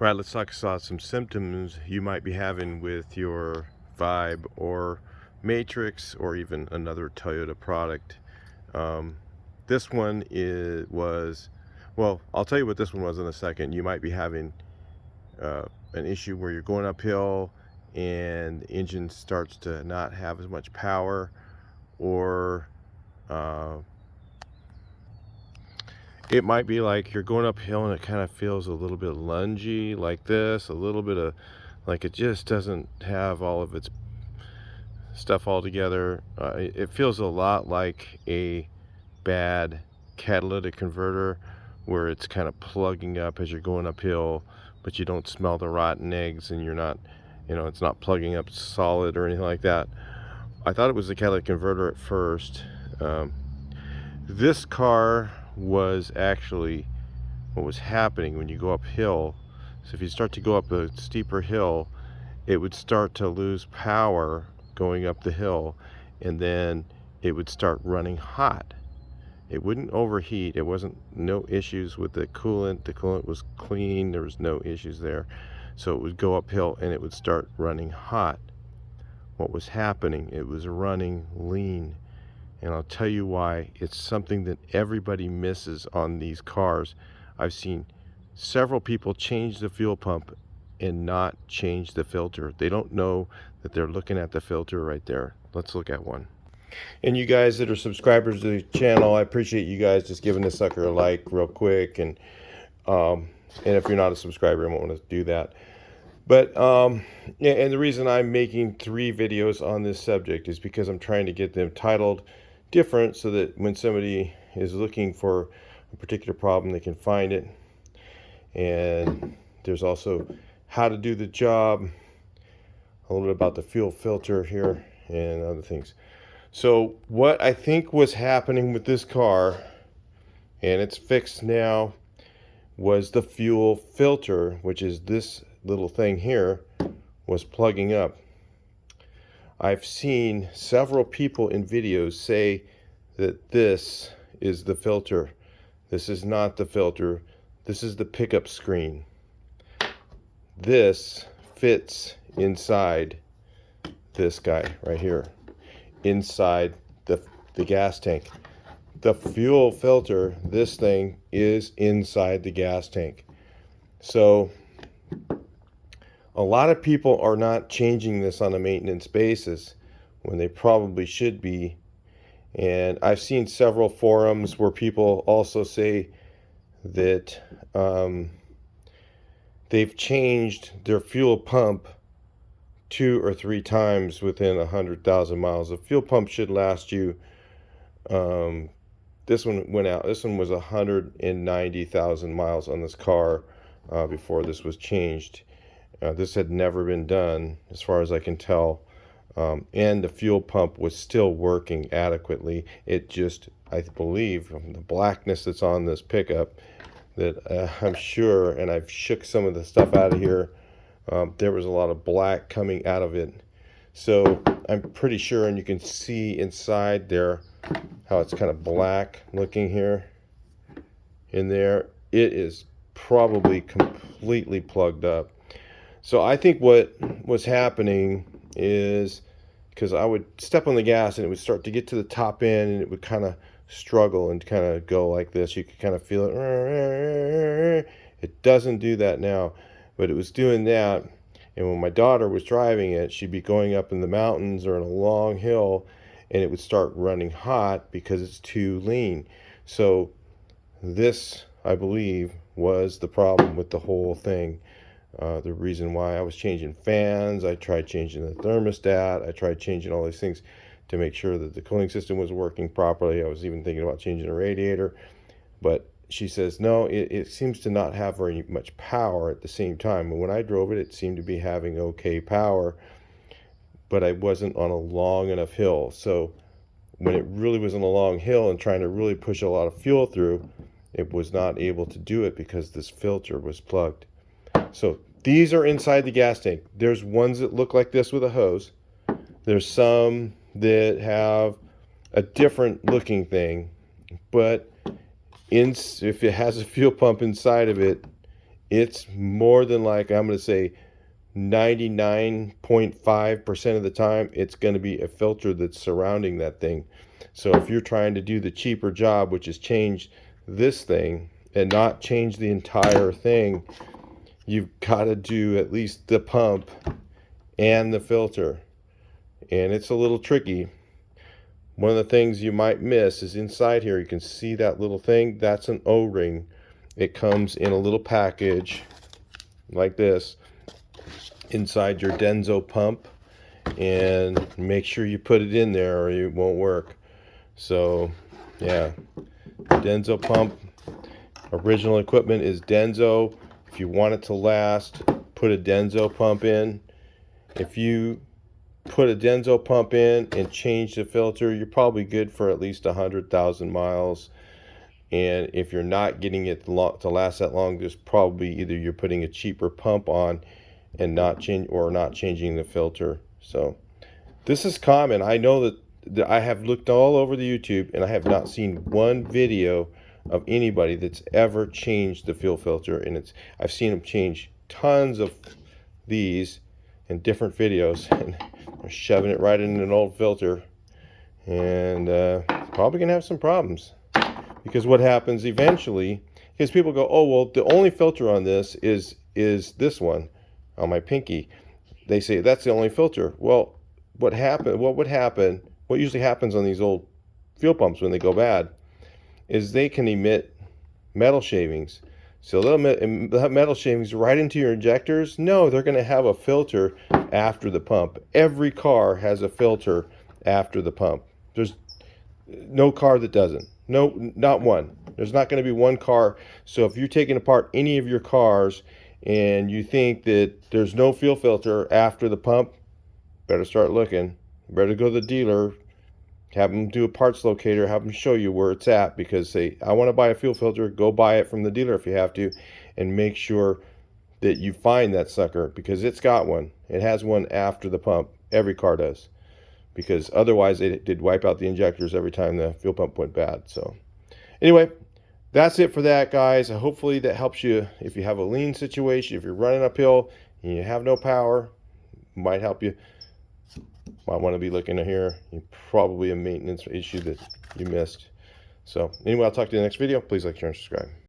All right, let's talk about some symptoms you might be having with your Vibe or Matrix or even another Toyota product. Um, this one well, I'll tell you what this one was in a second. You might be having an issue where you're going uphill and the engine starts to not have as much power, or uh, it might be like you're going uphill and it kind of feels a little bit lungy like this, a little bit of like it just doesn't have all of its stuff all together. It feels a lot like a bad catalytic converter where it's kind of plugging up as you're going uphill, but you don't smell the rotten eggs and you're not, it's not plugging up solid or anything like that. I thought it was the catalytic converter at first. This car was actually what was happening when you go uphill. So if you start to go up a steeper hill, it would start to lose power going up the hill, and then it would start running hot. It wouldn't overheat. It wasn't no issues with the coolant. The coolant was clean. There was no issues there. So it would go uphill and it would start running hot. What was happening? It was running lean. And I'll tell you why. It's something that everybody misses on these cars. I've seen several people change the fuel pump and not change the filter. They don't know that they're looking at the filter right there. Let's look at one. And you guys that are subscribers to the channel, I appreciate you guys just giving this sucker a like real quick. And if you're not a subscriber, I won't want to do that. But yeah, and the reason I'm making 3 videos on this subject is because I'm trying to get them titled different so that when somebody is looking for a particular problem, they can find it. And there's also how to do the job, a little bit about the fuel filter here, and other things. So what I think was happening with this car, and it's fixed now, was the fuel filter, which is this little thing here, was plugging up. I've seen several people in videos say that this is the filter. This is not the filter. This is the pickup screen. This fits inside this guy right here, inside the gas tank. The fuel filter, this thing, is inside the gas tank. So a lot of people are not changing this on a maintenance basis when they probably should be. And I've seen several forums where people also say that they've changed their fuel pump 2 or 3 times within 100,000 miles. A fuel pump should last you, this one went out, this one was 190,000 miles on this car before this was changed. This had never been done as far as I can tell, and the fuel pump was still working adequately. It just, I believe, from the blackness that's on this pickup, that I'm sure, and I've shook some of the stuff out of here, there was a lot of black coming out of it. So I'm pretty sure, and you can see inside there how it's kind of black looking here. In there, it is probably completely plugged up. So I think what was happening is, because I would step on the gas and it would start to get to the top end and it would kind of struggle and kind of go like this. You could kind of feel it. It doesn't do that now, but it was doing that. And when my daughter was driving it, she'd be going up in the mountains or in a long hill and it would start running hot because it's too lean. So this, I believe, was the problem with the whole thing. The reason why I was changing fans, I tried changing the thermostat, I tried changing all these things to make sure that the cooling system was working properly. I was even thinking about changing a radiator, but she says, no, it seems to not have very much power at the same time. And when I drove it, it seemed to be having okay power, but I wasn't on a long enough hill. So when it really was on a long hill and trying to really push a lot of fuel through, it was not able to do it because this filter was plugged. So these are inside the gas tank. There's ones that look like this with a hose. There's some that have a different looking thing, but if it has a fuel pump inside of it, it's more than like, I'm going to say 99.5% of the time, it's going to be a filter that's surrounding that thing. So if you're trying to do the cheaper job, which is change this thing and not change the entire thing, you've got to do at least the pump and the filter. And it's a little tricky. One of the things you might miss is inside here, you can see that little thing. That's an O-ring. It comes in a little package like this inside your Denso pump, and make sure you put it in there or it won't work. So yeah, Denso pump, original equipment is Denso. If you want it to last, put a Denso pump in. If you put a Denso pump in and change the filter, you're probably good for at least 100,000 miles. And if you're not getting it to last that long, there's probably either you're putting a cheaper pump on and not changing the filter. So this is common. I know that I have looked all over the YouTube and I have not seen one video of anybody that's ever changed the fuel filter. And I've seen them change tons of these in different videos, and they're shoving it right in an old filter, and probably gonna have some problems. Because what happens eventually is people go, oh, well, the only filter on this is this one on my pinky. They say that's the only filter. Well, what usually happens on these old fuel pumps when they go bad is they can emit metal shavings. So they'll emit metal shavings right into your injectors. No, they're going to have a filter after the pump. Every car has a filter after the pump. There's no car that doesn't. No, not one. There's not going to be one car. So if you're taking apart any of your cars and you think that there's no fuel filter after the pump, better start looking. Better go to the dealer, have them do a parts locator, have them show you where it's at, because say, I want to buy a fuel filter, go buy it from the dealer if you have to, and make sure that you find that sucker, because it's got one. It has one after the pump. Every car does. Because otherwise it did wipe out the injectors every time the fuel pump went bad. So anyway, that's it for that, guys. Hopefully that helps you if you have a lean situation, if you're running uphill and you have no power, might help you. Might want to be looking here. Probably a maintenance issue that you missed. So anyway, I'll talk to you in the next video. Please like, share, and subscribe.